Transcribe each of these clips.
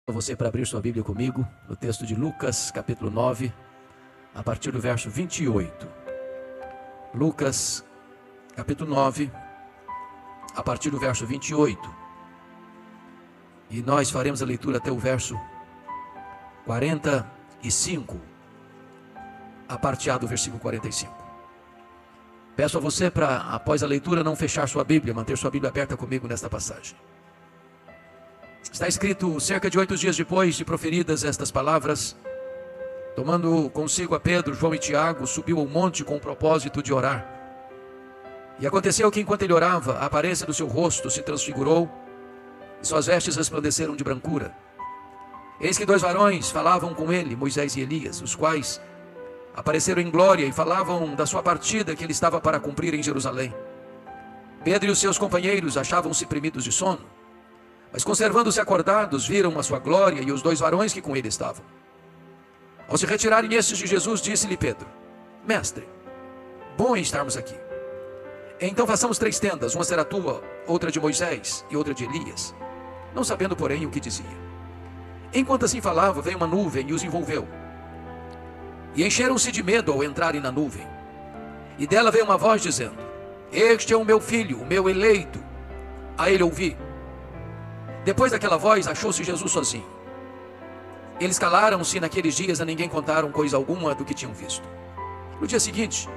Você para abrir sua Bíblia comigo no texto de Lucas, capítulo 9, a partir do verso 28. Lucas, capítulo 9, a partir do verso 28. E nós faremos a leitura até o verso 45, a parte A do versículo 45. Peço a você para, após a leitura, não fechar sua Bíblia, manter sua Bíblia aberta comigo nesta passagem. Está escrito: cerca de 8 dias depois de proferidas estas palavras, tomando consigo a Pedro, João e Tiago, subiu ao monte com o propósito de orar. E aconteceu que, enquanto ele orava, a aparência do seu rosto se transfigurou e suas vestes resplandeceram de brancura. Eis que 2 varões falavam com ele, Moisés e Elias, os quais apareceram em glória e falavam da sua partida que ele estava para cumprir em Jerusalém. Pedro e os seus companheiros achavam-se premidos de sono, mas conservando-se acordados, viram a sua glória e os 2 varões que com ele estavam. Ao se retirarem estes de Jesus, disse-lhe Pedro: Mestre, bom é estarmos aqui. Então façamos 3 tendas, uma será tua, outra de Moisés e outra de Elias. Não sabendo, porém, o que dizia. Enquanto assim falava, veio uma nuvem e os envolveu. E encheram-se de medo ao entrarem na nuvem. E dela veio uma voz dizendo: Este é o meu filho, o meu eleito. A ele ouvi. Depois daquela voz, achou-se Jesus sozinho. Eles calaram-se, e naqueles dias a ninguém contaram coisa alguma do que tinham visto. No dia seguinte,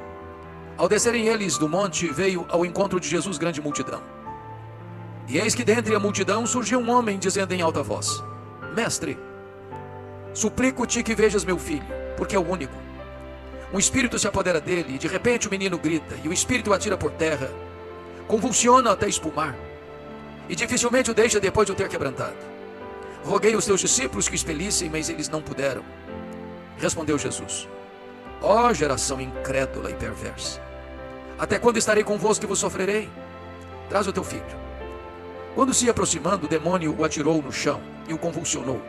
ao descerem eles do monte, veio ao encontro de Jesus grande multidão. E eis que dentre a multidão surgiu um homem, dizendo em alta voz: Mestre, suplico-te que vejas meu filho, porque é o único. Um espírito se apodera dele, e de repente o menino grita, e o espírito o atira por terra, convulsiona até espumar, e dificilmente o deixa depois de o ter quebrantado. Roguei aos teus discípulos que o expelissem, mas eles não puderam. Respondeu Jesus: Ó geração incrédula e perversa, até quando estarei convosco e vos sofrerei? Traz o teu filho. Quando se ia aproximando, o demônio o atirou no chão e o convulsionou.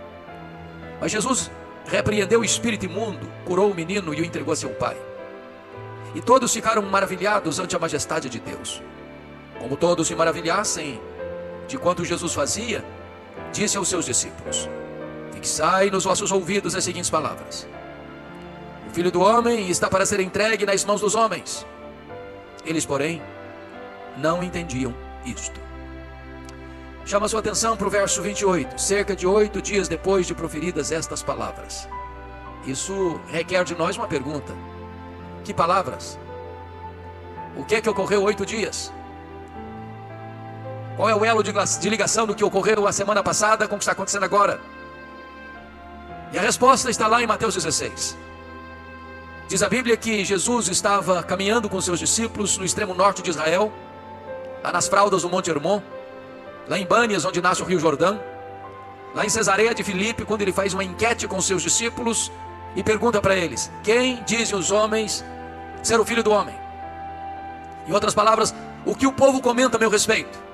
Mas Jesus repreendeu o espírito imundo, curou o menino e o entregou a seu pai. E todos ficaram maravilhados ante a majestade de Deus. Como todos se maravilhassem de quanto Jesus fazia, disse aos seus discípulos: Fixai nos vossos ouvidos as seguintes palavras: O Filho do Homem está para ser entregue nas mãos dos homens. Eles, porém, não entendiam isto. Chama a sua atenção para o verso 28. Cerca de 8 dias depois de proferidas estas palavras. Isso requer de nós uma pergunta: que palavras? O que é que ocorreu 8 dias? Qual é o elo de ligação do que ocorreu a semana passada com o que está acontecendo agora? E a resposta está lá em Mateus 16. Diz a Bíblia que Jesus estava caminhando com seus discípulos no extremo norte de Israel, lá nas fraldas do Monte Hermon, lá em Bânias, onde nasce o Rio Jordão, lá em Cesareia de Filipe, quando ele faz uma enquete com seus discípulos e pergunta para eles: Quem dizem os homens ser o Filho do Homem? Em outras palavras, o que o povo comenta a meu respeito?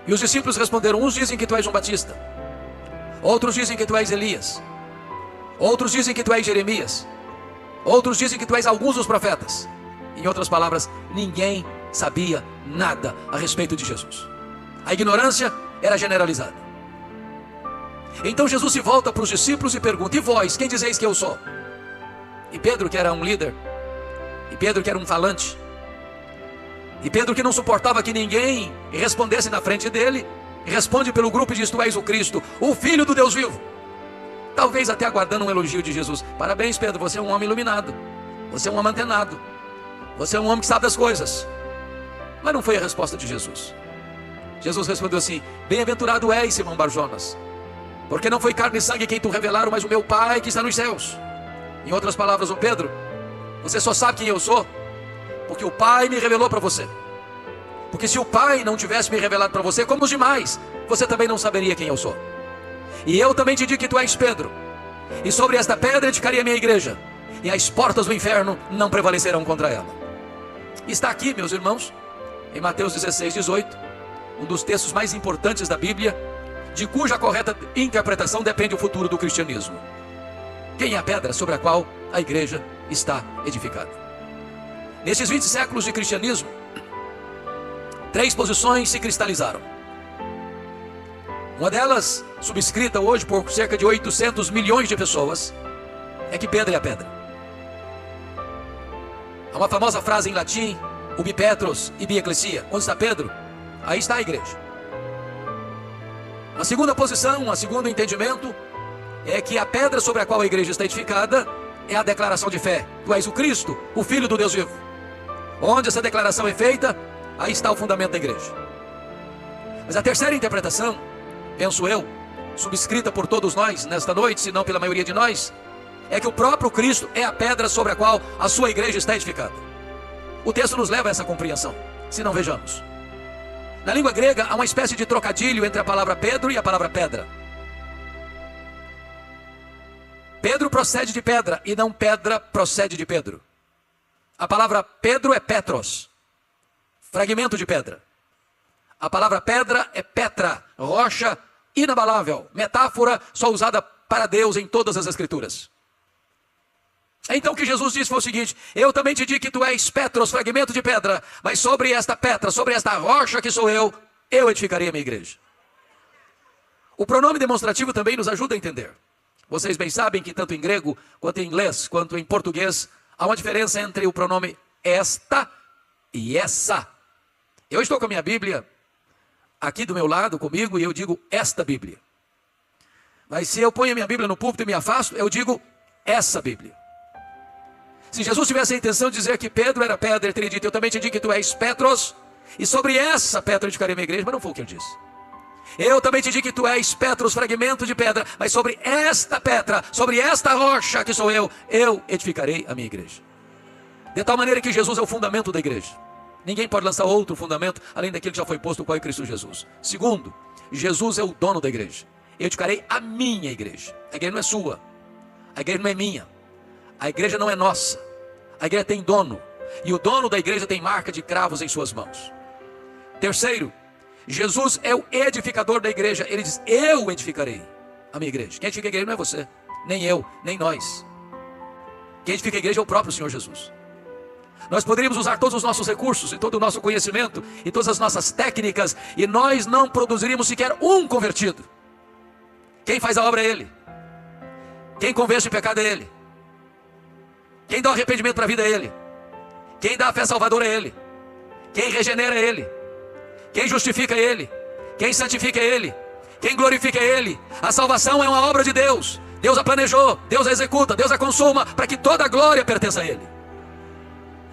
E os discípulos responderam: uns dizem que tu és João Batista, outros dizem que tu és Elias, outros dizem que tu és Jeremias, outros dizem que tu és alguns dos profetas. Em outras palavras, ninguém sabia nada a respeito de Jesus. A ignorância era generalizada. Então Jesus se volta para os discípulos e pergunta: E vós, quem dizeis que eu sou? E Pedro, que era um líder, e Pedro, que era um falante, e Pedro, que não suportava que ninguém respondesse na frente dele, responde pelo grupo e diz: Tu és o Cristo, o Filho do Deus vivo. Talvez até aguardando um elogio de Jesus. Parabéns, Pedro, você é um homem iluminado, você é um homem antenado, você é um homem que sabe das coisas. Mas não foi a resposta de Jesus. Jesus respondeu assim: Bem-aventurado és, Simão Barjonas, porque não foi carne e sangue quem tu revelaram, mas o meu Pai que está nos céus. Em outras palavras, ô Pedro, você só sabe quem eu sou porque o Pai me revelou para você. Porque se o Pai não tivesse me revelado para você, como os demais, você também não saberia quem eu sou. E eu também te digo que tu és Pedro, e sobre esta pedra edificarei a minha igreja, e as portas do inferno não prevalecerão contra ela. Está aqui, meus irmãos, em Mateus 16, 18, um dos textos mais importantes da Bíblia, de cuja correta interpretação depende o futuro do cristianismo. Quem é a pedra sobre a qual a igreja está edificada? Nesses 20 séculos de cristianismo, 3 posições se cristalizaram. Uma delas, subscrita hoje por cerca de 800 milhões de pessoas, é que Pedro é a pedra. Há uma famosa frase em latim: ubi Petros, ibi ecclesia. Onde está Pedro? Aí está a igreja. Uma segunda posição, um segundo entendimento, é que a pedra sobre a qual a igreja está edificada é a declaração de fé. Tu és o Cristo, o Filho do Deus vivo. Onde essa declaração é feita, aí está o fundamento da igreja. Mas a terceira interpretação, penso eu, subscrita por todos nós nesta noite, se não pela maioria de nós, é que o próprio Cristo é a pedra sobre a qual a sua igreja está edificada. O texto nos leva a essa compreensão, se não vejamos. Na língua grega há uma espécie de trocadilho entre a palavra Pedro e a palavra pedra. Pedro procede de pedra e não pedra procede de Pedro. A palavra Pedro é Petros, fragmento de pedra. A palavra pedra é Petra, rocha inabalável, metáfora só usada para Deus em todas as Escrituras. Então o que Jesus disse foi o seguinte: eu também te digo que tu és Petros, fragmento de pedra, mas sobre esta pedra, sobre esta rocha que sou eu edificarei a minha igreja. O pronome demonstrativo também nos ajuda a entender. Vocês bem sabem que tanto em grego, quanto em inglês, quanto em português, há uma diferença entre o pronome esta e essa. Eu estou com a minha Bíblia aqui do meu lado comigo e eu digo esta Bíblia. Mas se eu ponho a minha Bíblia no púlpito e me afasto, eu digo essa Bíblia. Se Jesus tivesse a intenção de dizer que Pedro era pedra, ele teria dito: eu também te digo que tu és Petros, e sobre essa pedra edificarei a minha igreja. Mas não foi o que ele disse. Eu também te digo que tu és Petros, fragmento de pedra, mas sobre esta pedra, sobre esta rocha que sou eu edificarei a minha igreja. De tal maneira que Jesus é o fundamento da igreja. Ninguém pode lançar outro fundamento além daquele que já foi posto, qual é Cristo Jesus. Segundo, Jesus é o dono da igreja. Eu edificarei a minha igreja. A igreja não é sua, a igreja não é minha, a igreja não é nossa. A igreja tem dono, e o dono da igreja tem marca de cravos em suas mãos. Terceiro, Jesus é o edificador da igreja. Ele diz: eu edificarei a minha igreja. Quem edifica a igreja não é você, nem eu, nem nós. Quem edifica a igreja é o próprio Senhor Jesus. Nós poderíamos usar todos os nossos recursos e todo o nosso conhecimento e todas as nossas técnicas, e nós não produziríamos sequer um convertido. Quem faz a obra é Ele. Quem convence de pecado é Ele. Quem dá o arrependimento para a vida é Ele. Quem dá a fé salvadora é Ele. Quem regenera é Ele. Quem justifica é Ele. Quem santifica é Ele. Quem glorifica é Ele. A salvação é uma obra de Deus. Deus a planejou, Deus a executa, Deus a consuma, para que toda a glória pertença a Ele.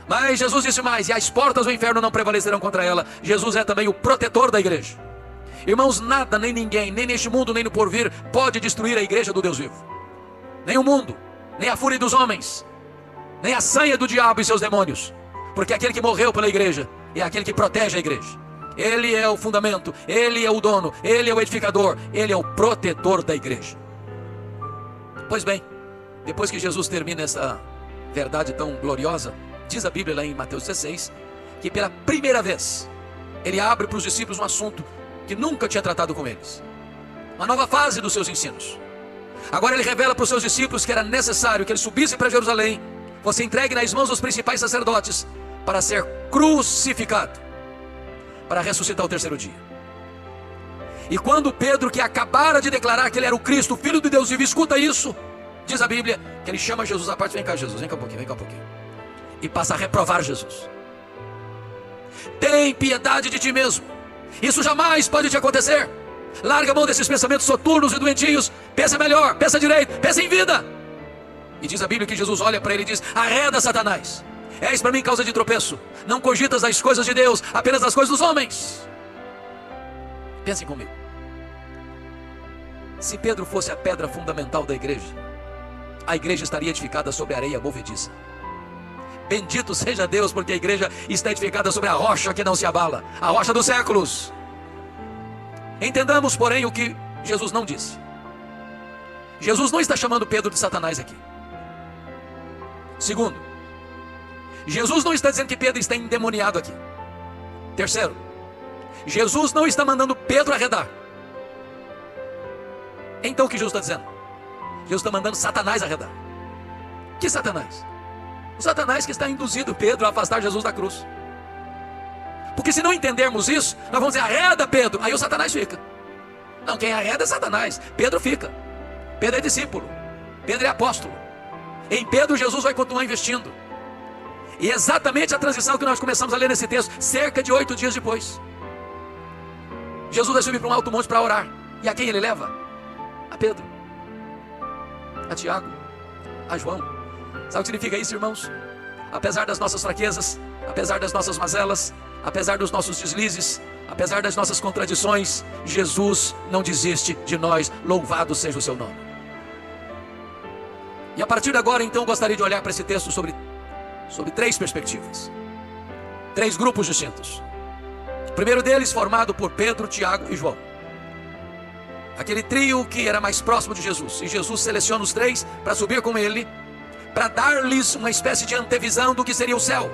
Mas Jesus disse mais: e as portas do inferno não prevalecerão contra ela. Jesus é também o protetor da igreja. Irmãos, nada, nem ninguém, nem neste mundo, nem no porvir, pode destruir a igreja do Deus vivo. Nem o mundo, nem a fúria dos homens, nem a sanha do diabo e seus demônios. Porque aquele que morreu pela igreja é aquele que protege a igreja. Ele é o fundamento, Ele é o dono, Ele é o edificador, Ele é o protetor da igreja. Pois bem, depois que Jesus termina essa verdade tão gloriosa, diz a Bíblia lá em Mateus 16, que pela primeira vez Ele abre para os discípulos um assunto que nunca tinha tratado com eles. Uma nova fase dos seus ensinos. Agora Ele revela para os seus discípulos que era necessário que Ele subisse para Jerusalém, fosse entregue nas mãos dos principais sacerdotes, para ser crucificado, para ressuscitar ao terceiro dia. E quando Pedro, que acabara de declarar que ele era o Cristo, o Filho de Deus vivo, escuta isso, diz a Bíblia que ele chama Jesus à parte: vem cá Jesus, vem cá um pouquinho, vem cá um pouquinho. E passa a reprovar Jesus. Tem piedade de ti mesmo. Isso jamais pode te acontecer. Larga a mão desses pensamentos soturnos e doentios. Pensa melhor, pensa direito, pensa em vida. E diz a Bíblia que Jesus olha para ele e diz: arreda, Satanás, és para mim causa de tropeço. Não cogitas as coisas de Deus, apenas as coisas dos homens. Pensem comigo. Se Pedro fosse a pedra fundamental da igreja, a igreja estaria edificada sobre areia movediça. Bendito seja Deus, porque a igreja está edificada sobre a rocha que não se abala, a rocha dos séculos. Entendamos, porém, o que Jesus não disse. Jesus não está chamando Pedro de Satanás aqui. Segundo, Jesus não está dizendo que Pedro está endemoniado aqui. Terceiro, Jesus não está mandando Pedro arredar. Então o que Jesus está dizendo? Jesus está mandando Satanás arredar. Que Satanás? O Satanás que está induzindo Pedro a afastar Jesus da cruz. Porque se não entendermos isso, nós vamos dizer: arreda Pedro. Aí o Satanás fica. Não, quem arreda é Satanás. Pedro fica. Pedro é discípulo. Pedro é apóstolo. Em Pedro Jesus vai continuar investindo. E exatamente a transição que nós começamos a ler nesse texto, cerca de 8 dias depois. Jesus vai subir para um alto monte para orar. E a quem ele leva? A Pedro, a Tiago, a João. Sabe o que significa isso, irmãos? Apesar das nossas fraquezas, apesar das nossas mazelas, apesar dos nossos deslizes, apesar das nossas contradições, Jesus não desiste de nós. Louvado seja o seu nome. E a partir de agora, então, eu gostaria de olhar para esse texto sobre 3 perspectivas, 3 grupos distintos. O primeiro deles formado por Pedro, Tiago e João, aquele trio que era mais próximo de Jesus, e Jesus seleciona os 3 para subir com ele, para dar-lhes uma espécie de antevisão do que seria o céu,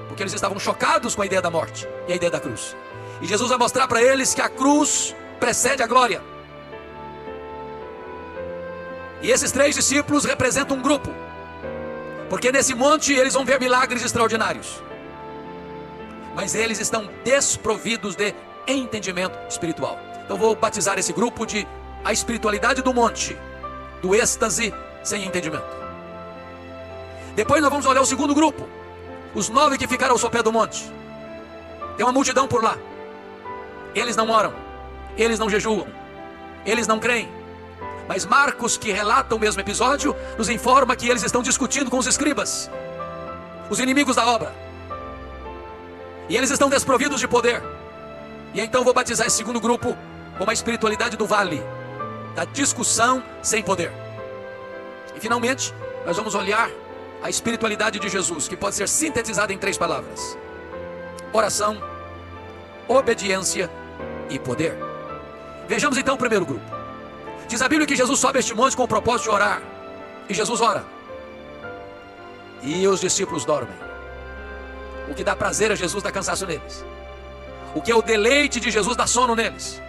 porque eles estavam chocados com a ideia da morte e a ideia da cruz, e Jesus vai mostrar para eles que a cruz precede a glória. E esses 3 discípulos representam um grupo, porque nesse monte eles vão ver milagres extraordinários, mas eles estão desprovidos de entendimento espiritual. Então vou batizar esse grupo de a espiritualidade do monte, do êxtase sem entendimento. Depois nós vamos olhar o segundo grupo, os 9 que ficaram ao sopé do monte. Tem uma multidão por lá. Eles não oram, eles não jejuam, eles não creem. Mas Marcos, que relata o mesmo episódio, nos informa que eles estão discutindo com os escribas, os inimigos da obra. E eles estão desprovidos de poder. E então vou batizar esse segundo grupo como a espiritualidade do vale, da discussão sem poder. E finalmente, nós vamos olhar a espiritualidade de Jesus, que pode ser sintetizada em 3 palavras: oração, obediência e poder. Vejamos então o primeiro grupo. Diz a Bíblia que Jesus sobe este monte com o propósito de orar. E Jesus ora. E os discípulos dormem. O que dá prazer a Jesus dá cansaço neles. O que é o deleite de Jesus dá sono neles.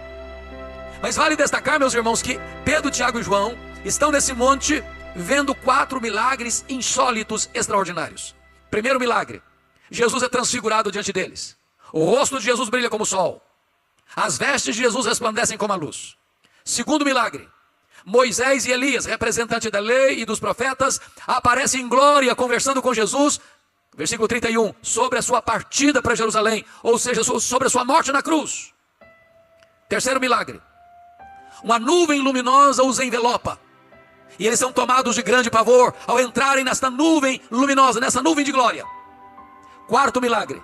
Mas vale destacar, meus irmãos, que Pedro, Tiago e João estão nesse monte vendo 4 milagres insólitos, extraordinários. Primeiro milagre: Jesus é transfigurado diante deles. O rosto de Jesus brilha como o sol. As vestes de Jesus resplandecem como a luz. Segundo milagre: Moisés e Elias, representante da lei e dos profetas, aparecem em glória conversando com Jesus. Versículo 31, sobre a sua partida para Jerusalém, ou seja, sobre a sua morte na cruz. Terceiro milagre: uma nuvem luminosa os envelopa, e eles são tomados de grande pavor ao entrarem nesta nuvem luminosa, nessa nuvem de glória. Quarto milagre: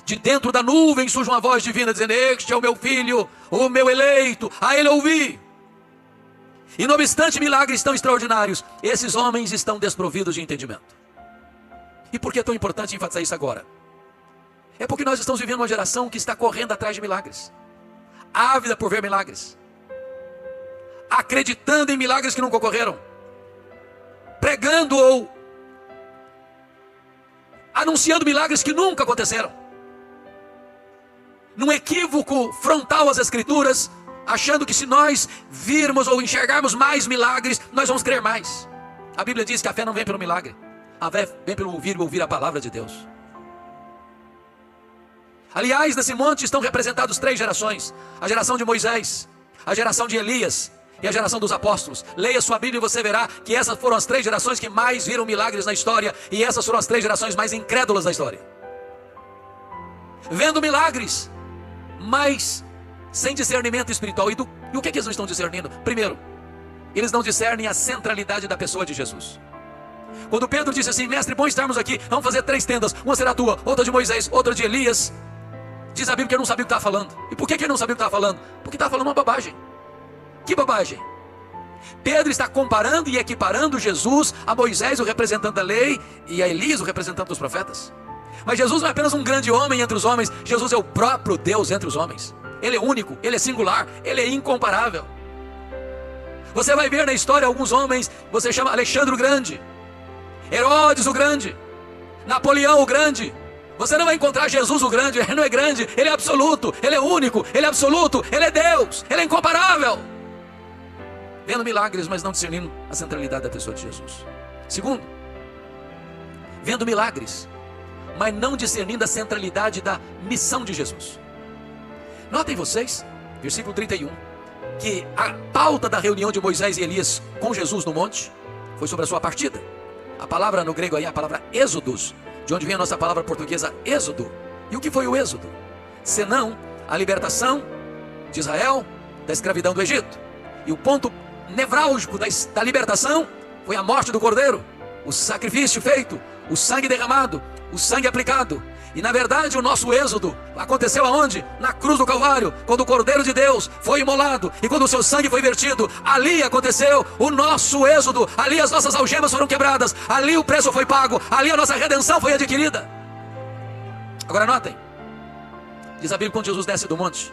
de dentro da nuvem surge uma voz divina dizendo: este é o meu filho, o meu eleito, a ele ouvi. E não obstante milagres tão extraordinários, esses homens estão desprovidos de entendimento. E por que é tão importante enfatizar isso agora? É porque nós estamos vivendo uma geração que está correndo atrás de milagres, ávida por ver milagres, acreditando em milagres que nunca ocorreram, pregando ou anunciando milagres que nunca aconteceram, num equívoco frontal às Escrituras, achando que se nós virmos ou enxergarmos mais milagres, nós vamos crer mais. A Bíblia diz que a fé não vem pelo milagre, a fé vem pelo ouvir e ouvir a palavra de Deus. Aliás, nesse monte estão representados 3 gerações: a geração de Moisés, a geração de Elias e a geração dos apóstolos. Leia sua Bíblia e você verá que essas foram as 3 gerações que mais viram milagres na história, e essas foram as 3 gerações mais incrédulas da história, vendo milagres, mas sem discernimento espiritual. E o que eles não estão discernindo? Primeiro, eles não discernem a centralidade da pessoa de Jesus. Quando Pedro disse assim: mestre, bom estarmos aqui, vamos fazer 3 tendas, uma será tua, outra de Moisés, outra de Elias. Diz a Bíblia que ele não sabia o que estava falando. E por que ele não sabia o que estava falando? Porque estava falando uma bobagem. Que bobagem? Pedro está comparando e equiparando Jesus a Moisés, o representante da lei, e a Elias, o representante dos profetas. Mas Jesus não é apenas um grande homem entre os homens, Jesus é o próprio Deus entre os homens. Ele é único, ele é singular, ele é incomparável. Você vai ver na história alguns homens, você chama Alexandre o Grande, Herodes o Grande, Napoleão o Grande. Você não vai encontrar Jesus o Grande. Ele não é grande, ele é absoluto, ele é único, ele é absoluto, ele é Deus, ele é incomparável. Vendo milagres, mas não discernindo a centralidade da pessoa de Jesus. Segundo, vendo milagres, mas não discernindo a centralidade da missão de Jesus. Notem vocês, versículo 31. que a pauta da reunião de Moisés e Elias com Jesus no monte foi sobre a sua partida. A palavra no grego aí é a palavra êxodos, de onde vem a nossa palavra portuguesa êxodo. E o que foi o êxodo? Senão a libertação de Israel da escravidão do Egito. E o ponto nevrálgico da libertação foi a morte do cordeiro, o sacrifício feito, o sangue derramado, o sangue aplicado. E na verdade o nosso êxodo aconteceu aonde? Na cruz do Calvário, quando o Cordeiro de Deus foi imolado e quando o seu sangue foi vertido. Ali aconteceu o nosso êxodo, ali as nossas algemas foram quebradas, ali o preço foi pago, ali a nossa redenção foi adquirida. Agora notem, diz a Bíblia, quando Jesus desce do monte,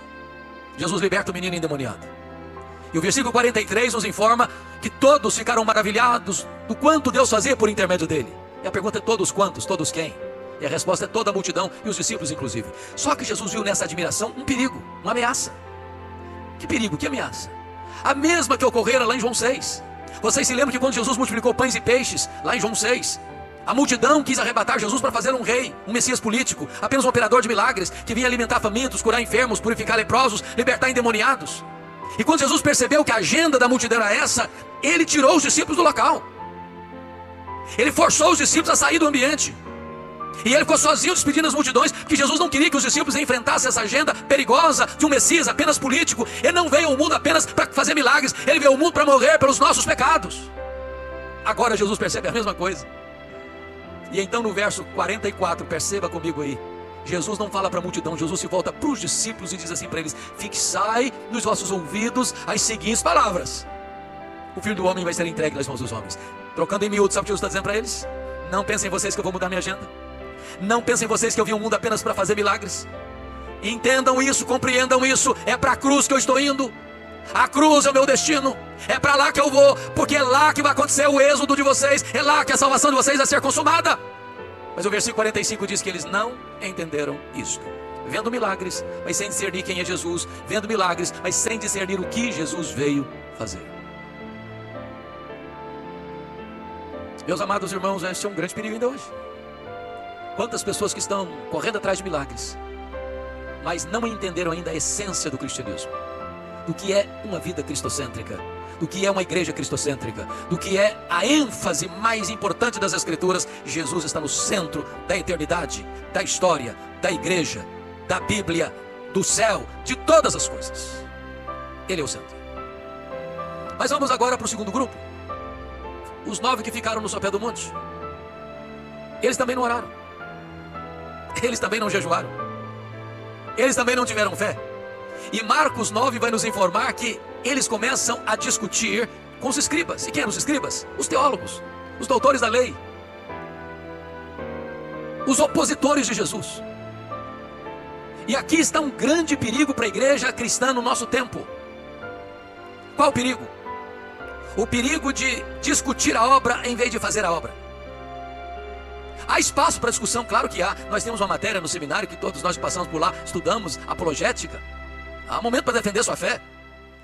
Jesus liberta o menino endemoniado. E o versículo 43 nos informa que todos ficaram maravilhados do quanto Deus fazia por intermédio dele. E a pergunta é: todos quantos? Todos quem? E a resposta é toda a multidão e os discípulos inclusive. Só que Jesus viu nessa admiração um perigo, uma ameaça. Que perigo? Que ameaça? A mesma que ocorrera lá em João 6. Vocês se lembram que quando Jesus multiplicou pães e peixes, lá em João 6, a multidão quis arrebatar Jesus para fazer um rei, um messias político, apenas um operador de milagres, que vinha alimentar famintos, curar enfermos, purificar leprosos, libertar endemoniados. E quando Jesus percebeu que a agenda da multidão era essa, ele tirou os discípulos do local. Ele forçou os discípulos a sair do ambiente. E ele ficou sozinho despedindo as multidões, porque Jesus não queria que os discípulos enfrentassem essa agenda perigosa de um Messias apenas político. Ele não veio ao mundo apenas para fazer milagres, ele veio ao mundo para morrer pelos nossos pecados. Agora Jesus percebe a mesma coisa. E então no verso 44, perceba comigo aí, Jesus não fala para a multidão, Jesus se volta para os discípulos e diz assim para eles: fixai nos vossos ouvidos as seguintes palavras: o Filho do Homem vai ser entregue nas mãos dos homens. Trocando em miúdos, sabe o que Jesus está dizendo para eles? Não pensem vocês que eu vou mudar minha agenda. Não pensem vocês que eu vim ao mundo apenas para fazer milagres. Entendam isso, compreendam isso. É para a cruz que eu estou indo. A cruz é o meu destino. É para lá que eu vou, porque é lá que vai acontecer o êxodo de vocês. É lá que a salvação de vocês vai ser consumada. Mas o versículo 45 diz que eles não entenderam isto. Vendo milagres, mas sem discernir quem é Jesus. Vendo milagres, mas sem discernir o que Jesus veio fazer. Meus amados irmãos, este é um grande perigo ainda hoje. Quantas pessoas que estão correndo atrás de milagres, mas não entenderam ainda a essência do cristianismo, do que é uma vida cristocêntrica, do que é uma igreja cristocêntrica, do que é a ênfase mais importante das Escrituras. Jesus está no centro da eternidade, da história, da igreja, da Bíblia, do céu, de todas as coisas. Ele é o centro. Mas vamos agora para o segundo grupo. Os 9 que ficaram no sopé do monte. Eles também não oraram. Eles também não jejuaram. Eles também não tiveram fé. E Marcos 9 vai nos informar que eles começam a discutir com os escribas. E quem eram os escribas? Os teólogos, os doutores da lei, os opositores de Jesus. E aqui está um grande perigo para a igreja cristã no nosso tempo. Qual o perigo? O perigo de discutir a obra em vez de fazer a obra. Há espaço para discussão? Claro que há. Nós temos uma matéria no seminário que todos nós que passamos por lá estudamos, apologética. Há momento para defender sua fé.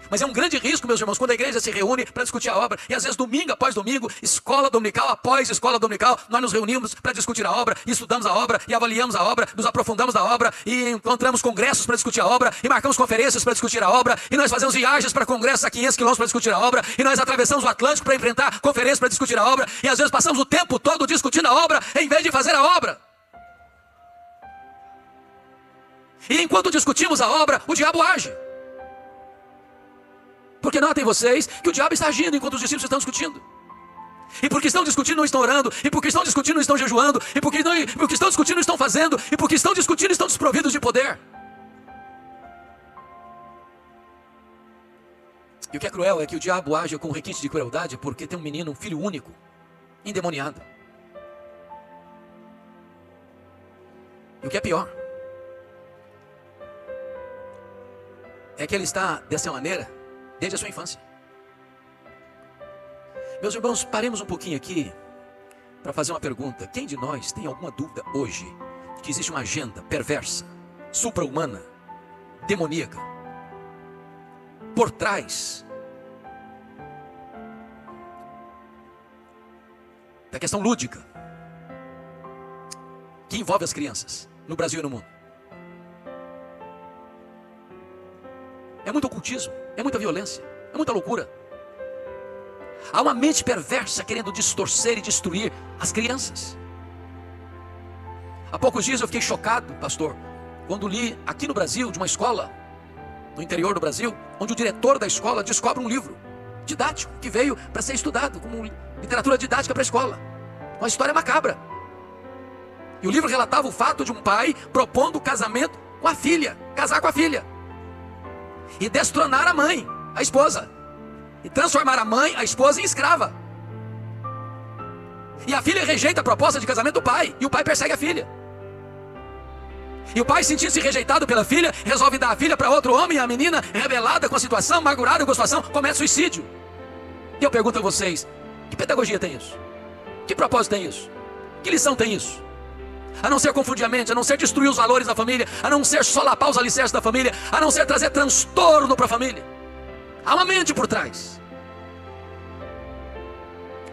Mas é um grande risco, meus irmãos, quando a igreja se reúne para discutir a obra. E às vezes domingo após domingo, escola dominical após escola dominical, nós nos reunimos para discutir a obra, e estudamos a obra, e avaliamos a obra, nos aprofundamos na obra, e encontramos congressos para discutir a obra, e marcamos conferências para discutir a obra, e nós fazemos viagens para congressos a 500 quilômetros para discutir a obra, e nós atravessamos o Atlântico para enfrentar conferências para discutir a obra, e às vezes passamos o tempo todo discutindo a obra, em vez de fazer a obra. E enquanto discutimos a obra, o diabo age. Porque notem vocês que o diabo está agindo enquanto os discípulos estão discutindo. E porque estão discutindo não estão orando. E porque estão discutindo não estão jejuando. E porque estão discutindo não estão fazendo. E porque estão discutindo estão desprovidos de poder. E o que é cruel é que o diabo age com requinte de crueldade porque tem um menino, um filho único, endemoniado. E o que é pior é que ele está dessa maneira desde a sua infância. Meus irmãos, paremos um pouquinho aqui para fazer uma pergunta. Quem de nós tem alguma dúvida hoje que existe uma agenda perversa, supra-humana, demoníaca, por trás da questão lúdica que envolve as crianças no Brasil e no mundo? É muito ocultismo. É muita violência, é muita loucura. Há uma mente perversa querendo distorcer e destruir as crianças. Há poucos dias eu fiquei chocado, pastor, quando li aqui no Brasil, de uma escola, no interior do Brasil, onde o diretor da escola descobre um livro didático, que veio para ser estudado, como literatura didática para a escola. Uma história macabra. E o livro relatava o fato de um pai propondo casamento com a filha, casar com a filha. E destronar a mãe, a esposa. E transformar a mãe, a esposa, em escrava. E a filha rejeita a proposta de casamento do pai, e o pai persegue a filha. E o pai, sentindo-se rejeitado pela filha, resolve dar a filha para outro homem, e a menina, rebelada com a situação, amargurada com a situação, comete suicídio. E eu pergunto a vocês, que pedagogia tem isso? Que propósito tem isso? Que lição tem isso? A não ser confundir a mente, a não ser destruir os valores da família, a não ser solapar os alicerces da família, a não ser trazer transtorno para a família. Há uma mente por trás.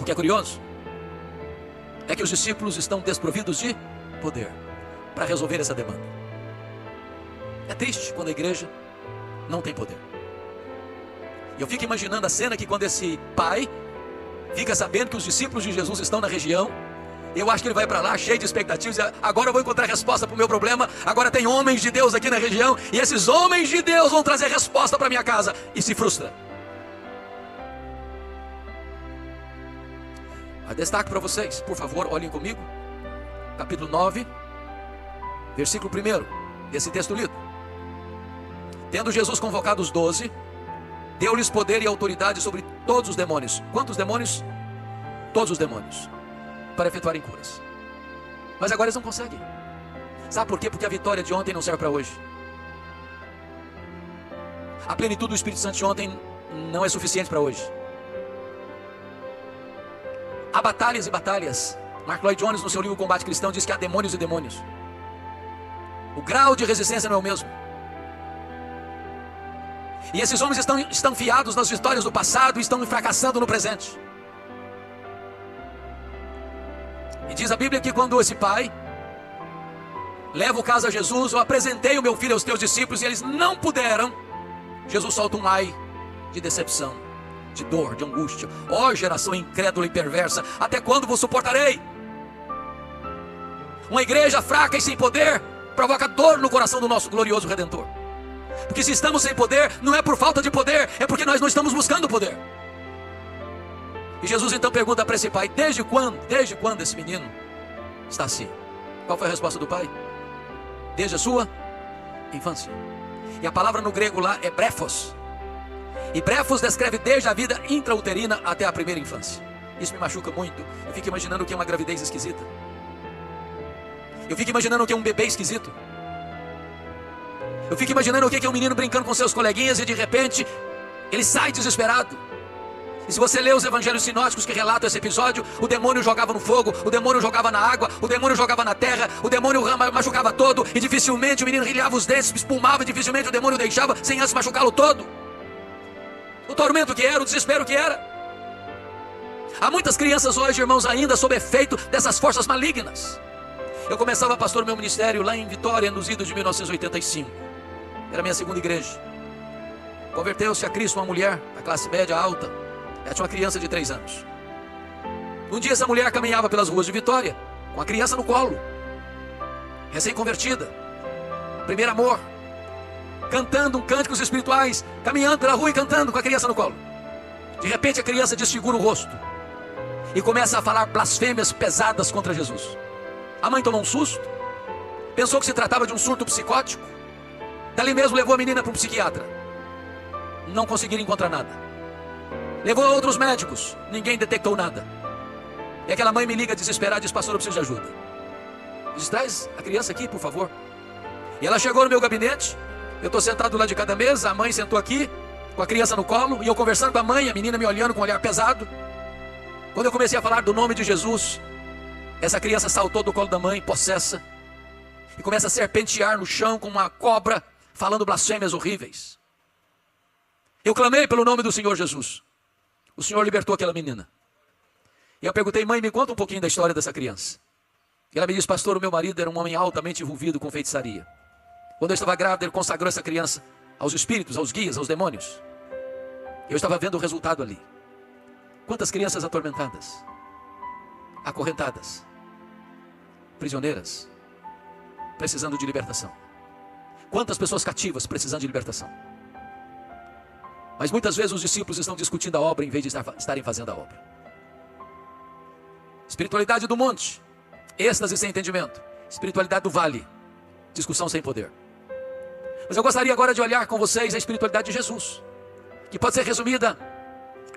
O que é curioso é que os discípulos estão desprovidos de poder para resolver essa demanda. É triste quando a igreja não tem poder. E eu fico imaginando a cena que quando esse pai fica sabendo que os discípulos de Jesus estão na região, eu acho que ele vai para lá cheio de expectativas, e agora eu vou encontrar resposta para o meu problema, agora tem homens de Deus aqui na região, e esses homens de Deus vão trazer resposta para minha casa, e se frustra. Mas destaque para vocês, por favor, olhem comigo, capítulo 9, versículo 1, desse texto lido. Tendo Jesus convocado os 12, deu-lhes poder e autoridade sobre todos os demônios. Quantos demônios? Todos os demônios, para efetuarem curas. Mas agora eles não conseguem. Sabe por quê? Porque a vitória de ontem não serve para hoje. A plenitude do Espírito Santo de ontem não é suficiente para hoje. Há batalhas e batalhas. Mark Lloyd Jones, no seu livro Combate Cristão, diz que há demônios e demônios. O grau de resistência não é o mesmo. E esses homens estão fiados nas vitórias do passado e estão fracassando no presente. E diz a Bíblia que quando esse pai leva o caso a Jesus, eu apresentei o meu filho aos teus discípulos e eles não puderam, Jesus solta um ai de decepção, de dor, de angústia. Ó geração incrédula e perversa, até quando vos suportarei? Uma igreja fraca e sem poder provoca dor no coração do nosso glorioso Redentor. Porque se estamos sem poder, não é por falta de poder, é porque nós não estamos buscando poder. E Jesus então pergunta para esse pai, desde quando esse menino está assim? Qual foi a resposta do pai? Desde a sua infância. E a palavra no grego lá é brefos. E brefos descreve desde a vida intrauterina até a primeira infância. Isso me machuca muito. Eu fico imaginando o que é uma gravidez esquisita. Eu fico imaginando o que é um bebê esquisito. Eu fico imaginando o que é um menino brincando com seus coleguinhas e de repente ele sai desesperado. E se você ler os evangelhos sinóticos que relatam esse episódio, o demônio jogava no fogo, o demônio jogava na água, o demônio jogava na terra, o demônio machucava todo, e dificilmente o menino rilhava os dentes, espumava, dificilmente o demônio deixava sem antes machucá-lo todo. O tormento que era, o desespero que era. Há muitas crianças hoje, irmãos, ainda sob efeito dessas forças malignas. Eu começava, pastor, meu ministério lá em Vitória, nos idos de 1985. Era a minha segunda igreja. Converteu-se a Cristo uma mulher da classe média alta. Ela tinha uma criança de 3 anos. Um dia essa mulher caminhava pelas ruas de Vitória, com a criança no colo, recém-convertida, primeiro amor, cantando cânticos espirituais, caminhando pela rua e cantando com a criança no colo. De repente a criança desfigura o rosto e começa a falar blasfêmias pesadas contra Jesus. A mãe tomou um susto, pensou que se tratava de um surto psicótico. Dali mesmo levou a menina para um psiquiatra. Não conseguiram encontrar nada. Levou a outros médicos, ninguém detectou nada. E aquela mãe me liga desesperada e diz, pastor, eu preciso de ajuda. Diz, traz a criança aqui, por favor. E ela chegou no meu gabinete, eu estou sentado lá de cada mesa, a mãe sentou aqui, com a criança no colo, e eu conversando com a mãe, a menina me olhando com um olhar pesado. Quando eu comecei a falar do nome de Jesus, essa criança saltou do colo da mãe, possessa, e começa a serpentear no chão com uma cobra, falando blasfêmias horríveis. Eu clamei pelo nome do Senhor Jesus. O Senhor libertou aquela menina. E eu perguntei, mãe, me conta um pouquinho da história dessa criança. E ela me disse, pastor, o meu marido era um homem altamente envolvido com feitiçaria. Quando eu estava grávida, ele consagrou essa criança aos espíritos, aos guias, aos demônios. Eu estava vendo o resultado ali. Quantas crianças atormentadas, acorrentadas, prisioneiras, precisando de libertação. Quantas pessoas cativas precisando de libertação. Mas muitas vezes os discípulos estão discutindo a obra em vez de estarem fazendo a obra. Espiritualidade do monte, êxtase sem entendimento. Espiritualidade do vale, discussão sem poder. Mas eu gostaria agora de olhar com vocês a espiritualidade de Jesus, que pode ser resumida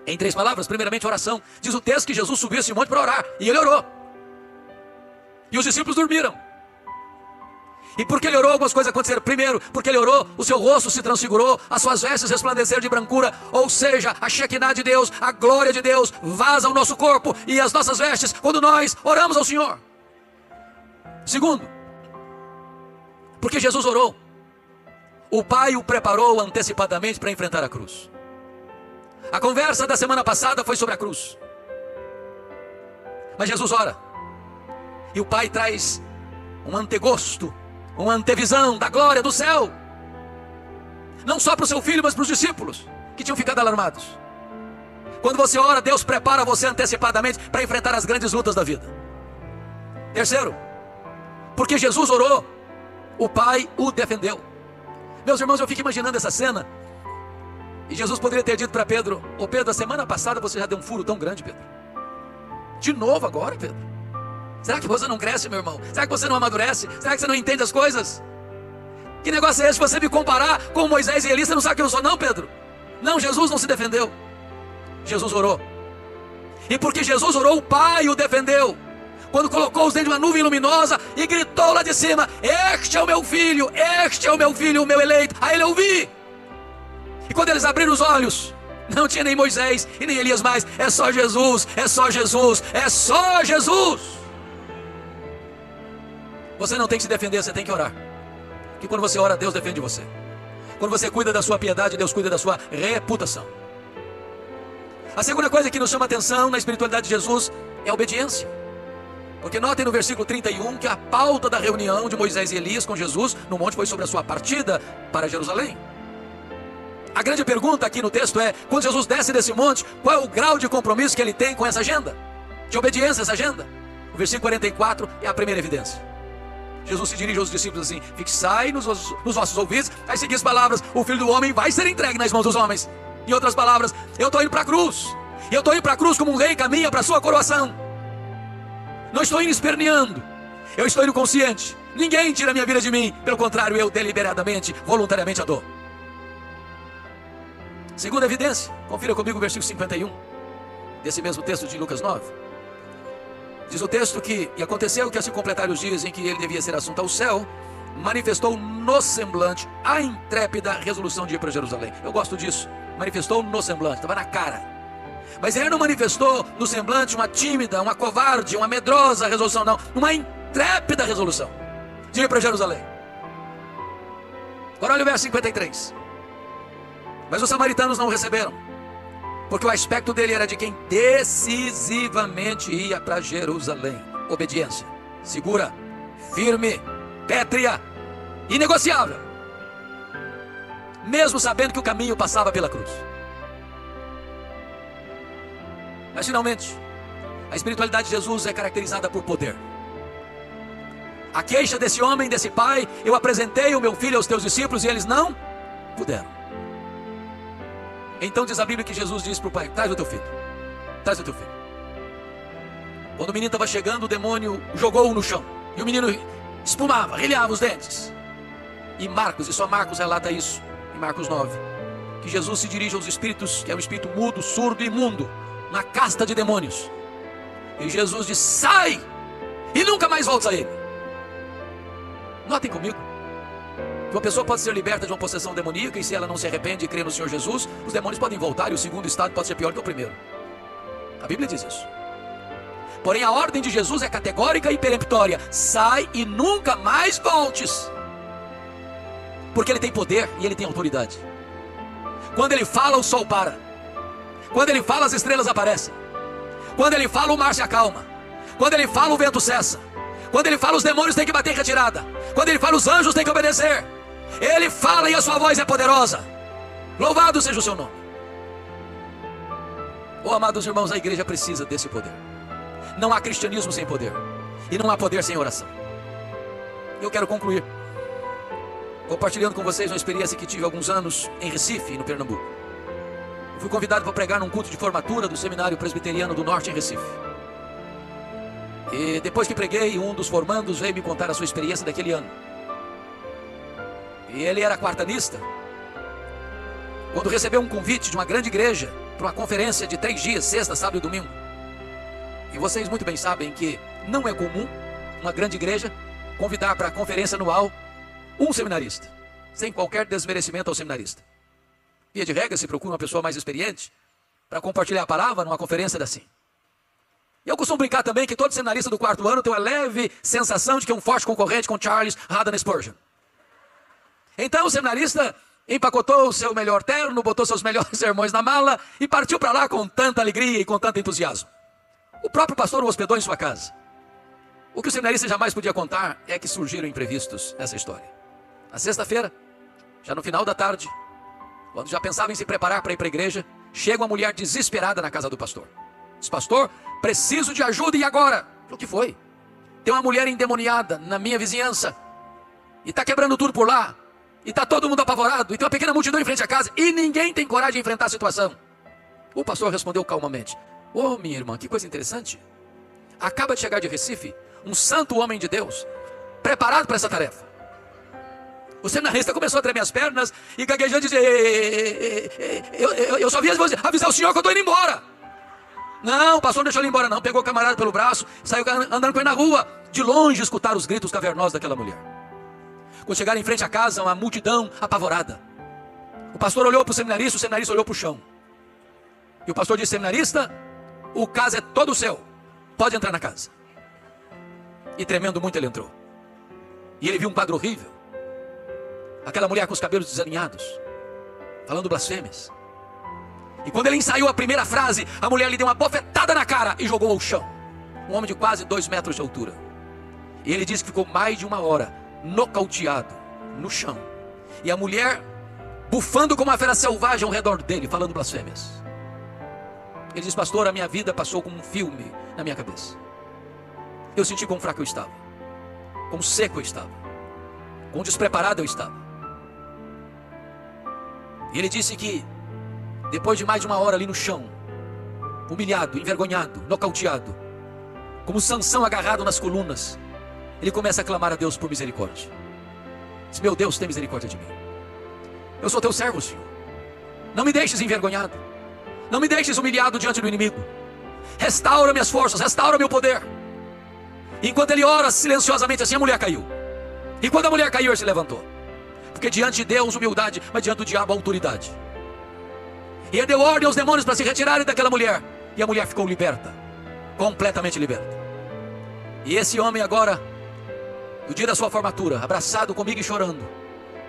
em 3 palavras. Primeiramente, oração. Diz o texto que Jesus subiu esse monte para orar, e ele orou. E os discípulos dormiram. E porque ele orou, algumas coisas aconteceram. Primeiro, porque ele orou, o seu rosto se transfigurou, as suas vestes resplandeceram de brancura. Ou seja, a Shekinah de Deus, a glória de Deus vaza o nosso corpo e as nossas vestes quando nós oramos ao Senhor. Segundo, porque Jesus orou, o Pai o preparou antecipadamente para enfrentar a cruz. A conversa da semana passada foi sobre a cruz. Mas Jesus ora, e o Pai traz um antegosto, uma antevisão da glória do céu, não só para o seu filho, mas para os discípulos que tinham ficado alarmados. Quando você ora, Deus prepara você antecipadamente para enfrentar as grandes lutas da vida. Terceiro, porque Jesus orou, o Pai o defendeu. Meus irmãos, eu fico imaginando essa cena, e Jesus poderia ter dito para Pedro: ô Pedro, a semana passada você já deu um furo tão grande, Pedro. De novo agora, Pedro? Será que você não cresce, meu irmão? Será que você não amadurece? Será que você não entende as coisas? Que negócio é esse? Você me comparar com Moisés e Elias? Você não sabe quem eu sou não, Pedro? Não, Jesus não se defendeu. Jesus orou. E porque Jesus orou, o Pai o defendeu. Quando colocou os dentes de uma nuvem luminosa e gritou lá de cima: este é o meu filho, o meu eleito. Aí ele ouviu. E quando eles abriram os olhos, não tinha nem Moisés e nem Elias mais. É só Jesus, é só Jesus, é só Jesus. Você não tem que se defender, você tem que orar. Porque quando você ora, Deus defende você. Quando você cuida da sua piedade, Deus cuida da sua reputação. A segunda coisa que nos chama a atenção na espiritualidade de Jesus é a obediência. Porque notem no versículo 31 que a pauta da reunião de Moisés e Elias com Jesus no monte foi sobre a sua partida para Jerusalém. A grande pergunta aqui no texto é: quando Jesus desce desse monte, qual é o grau de compromisso que ele tem com essa agenda? De obediência a essa agenda? O versículo 44 é a primeira evidência. Jesus se dirige aos discípulos assim: fixai nos vossos ouvidos as seguintes palavras: o Filho do Homem vai ser entregue nas mãos dos homens. Em outras palavras, eu estou indo para a cruz. E eu estou indo para a cruz como um rei caminha para a sua coroação. Não estou indo esperneando, eu estou indo consciente. Ninguém tira a minha vida de mim. Pelo contrário, eu deliberadamente, voluntariamente a dou. Segunda evidência, confira comigo o versículo 51 desse mesmo texto de Lucas 9. Diz o texto que: e aconteceu que, a se completar os dias em que ele devia ser assunto ao céu, manifestou no semblante a intrépida resolução de ir para Jerusalém. Eu gosto disso. Manifestou no semblante, estava na cara. Mas ele não manifestou no semblante uma tímida, uma covarde, uma medrosa resolução, não. Uma intrépida resolução de ir para Jerusalém. Agora olha o verso 53. Mas os samaritanos não o receberam, porque o aspecto dele era de quem decisivamente ia para Jerusalém. Obediência, segura, firme, pétrea, inegociável, mesmo sabendo que o caminho passava pela cruz. Mas finalmente, a espiritualidade de Jesus é caracterizada por poder. A queixa desse homem, desse pai: eu apresentei o meu filho aos teus discípulos e eles não puderam. Então diz a Bíblia que Jesus disse para o pai: traz o teu filho, traz o teu filho. Quando o menino estava chegando, o demônio jogou-o no chão, e o menino espumava, rilhava os dentes. E Marcos, e só Marcos relata isso, em Marcos 9, que Jesus se dirige aos espíritos, que é um espírito mudo, surdo e imundo, uma casta de demônios. E Jesus diz: sai, e nunca mais volta a ele. Notem comigo que uma pessoa pode ser liberta de uma possessão demoníaca, e se ela não se arrepende e crê no Senhor Jesus, os demônios podem voltar, e o segundo estado pode ser pior que o primeiro. A Bíblia diz isso. Porém a ordem de Jesus é categórica e peremptória: sai e nunca mais voltes. Porque ele tem poder e ele tem autoridade. Quando ele fala, o sol para. Quando ele fala, as estrelas aparecem. Quando ele fala, o mar se acalma. Quando ele fala, o vento cessa. Quando ele fala, os demônios têm que bater em retirada. Quando ele fala, os anjos têm que obedecer. Ele fala e a sua voz é poderosa. Louvado seja o seu nome. Oh, amados irmãos, a igreja precisa desse poder. Não há cristianismo sem poder. E não há poder sem oração. Eu quero concluir compartilhando com vocês uma experiência que tive há alguns anos em Recife, no Pernambuco. Eu fui convidado para pregar num culto de formatura do Seminário Presbiteriano do Norte, em Recife. E depois que preguei, um dos formandos veio me contar a sua experiência daquele ano. E ele era quartanista. Quando recebeu um convite de uma grande igreja para uma conferência de 3 dias, sexta, sábado e domingo. E vocês muito bem sabem que não é comum uma grande igreja convidar para a conferência anual um seminarista, sem qualquer desmerecimento ao seminarista. Via de regra, se procura uma pessoa mais experiente para compartilhar a palavra numa conferência assim. E eu costumo brincar também que todo seminarista do 4º ano tem uma leve sensação de que é um forte concorrente com Charles Haddon Spurgeon. Então o seminarista empacotou o seu melhor terno, botou seus melhores sermões na mala e partiu para lá com tanta alegria e com tanto entusiasmo. O próprio pastor o hospedou em sua casa. O que o seminarista jamais podia contar é que surgiram imprevistos nessa história. Na sexta-feira, já no final da tarde, quando já pensava em se preparar para ir para a igreja, chega uma mulher desesperada na casa do pastor. Diz: pastor, preciso de ajuda, e agora? O que foi? Tem uma mulher endemoniada na minha vizinhança, e está quebrando tudo por lá, e está todo mundo apavorado, e tem uma pequena multidão em frente à casa, e ninguém tem coragem de enfrentar a situação. O pastor respondeu calmamente: ô, minha irmã, que coisa interessante. Acaba de chegar de Recife um santo homem de Deus, preparado para essa tarefa. O seminarista começou a tremer as pernas e gaguejando dizer: eu só vim avisar o senhor que eu estou indo embora. Não, o pastor não deixou ele embora não, pegou o camarada pelo braço, saiu andando com ele na rua. De longe escutaram os gritos cavernosos daquela mulher. Quando chegaram em frente à casa, uma multidão apavorada. O pastor olhou para o seminarista olhou para o chão. E o pastor disse: seminarista, o caso é todo seu, pode entrar na casa. E tremendo muito ele entrou. E ele viu um quadro horrível. Aquela mulher com os cabelos desalinhados, falando blasfêmias. E quando ele ensaiou a primeira frase, a mulher lhe deu uma bofetada na cara e jogou ao chão. Um homem de quase 2 metros de altura. E ele disse que ficou mais de 1 hora nocauteado no chão. E a mulher bufando como uma fera selvagem ao redor dele, falando blasfêmias. Ele disse: pastor, a minha vida passou como um filme na minha cabeça. Eu senti quão fraco eu estava, quão seco eu estava, quão despreparado eu estava. E ele disse que depois de mais de 1 hora ali no chão, humilhado, envergonhado, nocauteado, como Sansão agarrado nas colunas, ele começa a clamar a Deus por misericórdia. Diz: meu Deus, tem misericórdia de mim. Eu sou teu servo, Senhor. Não me deixes envergonhado. Não me deixes humilhado diante do inimigo. Restaura minhas forças, restaura meu poder. E enquanto ele ora silenciosamente assim, a mulher caiu. E quando a mulher caiu, ele se levantou. Porque diante de Deus, humildade, mas diante do diabo, autoridade. E ele deu ordem aos demônios para se retirarem daquela mulher. E a mulher ficou liberta, completamente liberta. E esse homem agora, no dia da sua formatura, abraçado comigo e chorando,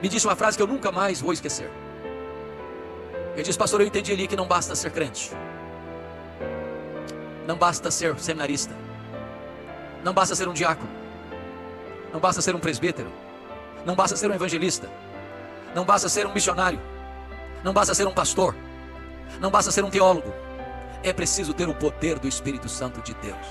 me disse uma frase que eu nunca mais vou esquecer. Ele disse: pastor, eu entendi ali que não basta ser crente, não basta ser seminarista, não basta ser um diácono, não basta ser um presbítero, não basta ser um evangelista, não basta ser um missionário, não basta ser um pastor, não basta ser um teólogo. É preciso ter o poder do Espírito Santo de Deus.